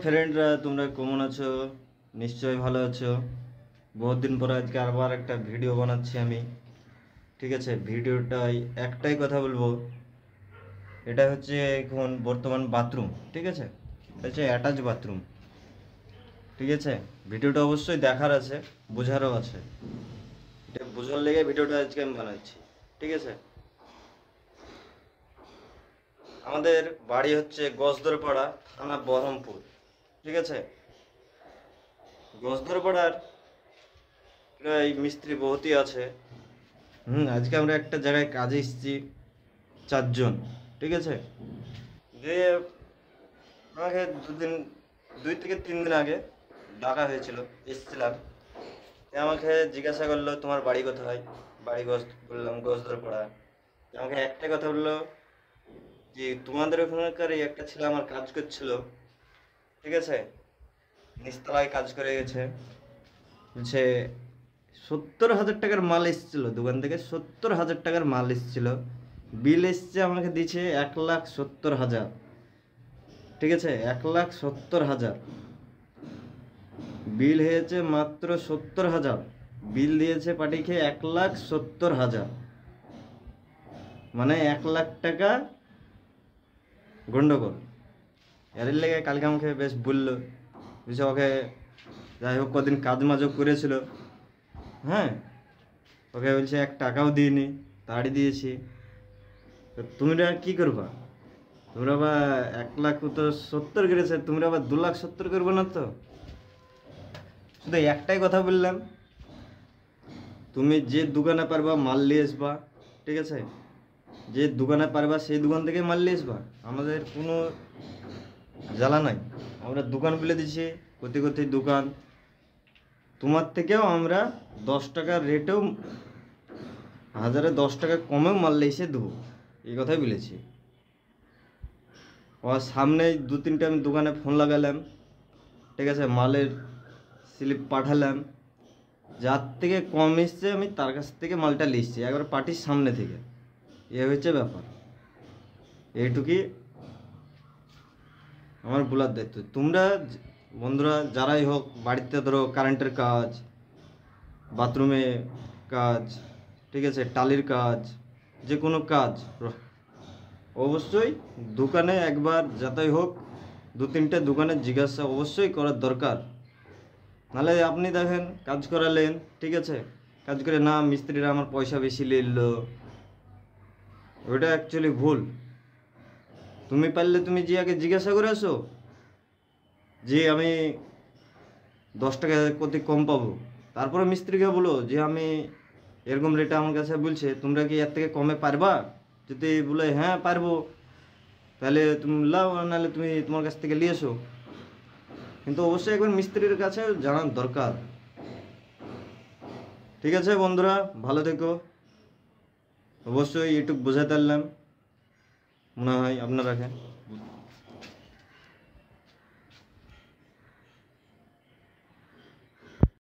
ফ্রেন্ডরা তোমরা কেমন আছো? নিশ্চয়ই ভালো আছো। বহুত দিন পর আজকে আবার একটা ভিডিও বানাচ্ছি আমি। ঠিক আছে, ভিডিওটাই একটাই কথা বলবো, এটা হচ্ছে এখন বর্তমান বাথরুম। ঠিক আছে, এটা হচ্ছে অ্যাটাচ বাথরুম। ঠিক আছে, ভিডিওটা অবশ্যই দেখার আছে, বোঝারও আছে। এটা বোঝার লেগে ভিডিওটা আজকে আমি বানাচ্ছি। ঠিক আছে, আমাদের বাড়ি হচ্ছে গজদরপাড়া, থানা বহরমপুর। ঠিক আছে, গজদরপাড়ার প্রায় মিস্ত্রি বহুতই আছে। আজকে আমরা একটা জায়গায় কাজে এসেছি, 4 জন। ঠিক আছে, যে আমাকে 2 থেকে 3 দিন আগে ডাকা হয়েছিল, এসেছিলাম। আমাকে জিজ্ঞাসা করলো তোমার বাড়ি কোথায়। বাড়ি বললাম গজদরপাড়া। আমাকে একটাই কথা বললো যে তোমাদের ওখানকার এই একটা ছেলে আমার কাজ করছিল। ঠিক আছে, নিচতলায় কাজ করে গেছে, বলছে 70,000 টাকার মাল এসেছিল দোকান থেকে, 70,000 টাকার মাল এসেছিল। বিল এসছে আমাকে দিচ্ছে 1,70,000। ঠিক আছে, 1,70,000 বিল হয়েছে, মাত্র 70,000 বিল দিয়েছে পাঠিয়ে 1,70,000, মানে 1,00,000 টাকা গন্ডগোল। এর লেগে কালকে আমাকে বেশ বললো, বুঝছে ওকে, যাই হোক কদিন কাজ মাজও করেছিল। হ্যাঁ, ওকে বলছে 1 টাকাও দিইনি, তাড়ি দিয়েছি। তো তোমরা কি করবা? তোমরা বা 1,70,000 করেছে, তোমরা আবার 2,70,000 করবো না তো? শুধু একটাই কথা বললাম, তুমি যে দোকানে পারবা মাল নিয়ে আসবা। ঠিক আছে, যে দোকানে পারবা সেই দোকান থেকে মাল নিয়ে আসবা, আমাদের কোনো জ্বালা নাই। আমরা দোকান বলে দিচ্ছি, কোথায় কোথায় দোকান। তোমার থেকেও আমরা 10 টাকার রেটেও, 1000-এ 10 টাকা কমেও মাল এসে দেবো, এই কথাই বলেছি। ওর সামনেই 2-3টে আমি দোকানে ফোন লাগালাম। ঠিক আছে, মালের স্লিপ পাঠালাম, যার থেকে কম এসছে আমি তার কাছ থেকে মালটা লিখছি, একবার পার্টির সামনে থেকে। এ হচ্ছে ব্যাপার, এইটুকুই আমার বলার দায়িত্ব। তোমরা বন্ধুরা যারাই হোক, বাড়িতে ধরো কারেন্টের কাজ, বাথরুমে কাজ, ঠিক আছে, টালির কাজ, যে কোনো কাজ অবশ্যই দোকানে একবার যাতাই হোক, 2-3টে দোকানে জিজ্ঞাসা অবশ্যই করার দরকার। নাহলে আপনি দেখেন কাজ করালেন, ঠিক আছে, কাজ করে না মিস্ত্রিরা আমার পয়সা বেশি নিল, ওইটা অ্যাকচুয়ালি ভুল। তুমি পারলে তুমি যে আগে জিজ্ঞাসা করে আসো যে আমি 10 টাকা কোথায় কম পাবো, তারপরে মিস্ত্রিকে বলো যে আমি এরকম রেটে আমার কাছে বলছে, তোমরা কি এর থেকে কমে পারবা? যদি বলে হ্যাঁ পারবো, তাহলে তুমি লাও, নাহলে তুমি তোমার কাছ থেকে নিয়ে এসো। কিন্তু অবশ্যই একবার মিস্ত্রির কাছে জানার দরকার। ঠিক আছে বন্ধুরা, ভালো থেকো। অবশ্যই এটুকু বোঝাতে পারলাম মনে হয় আপনারাকে।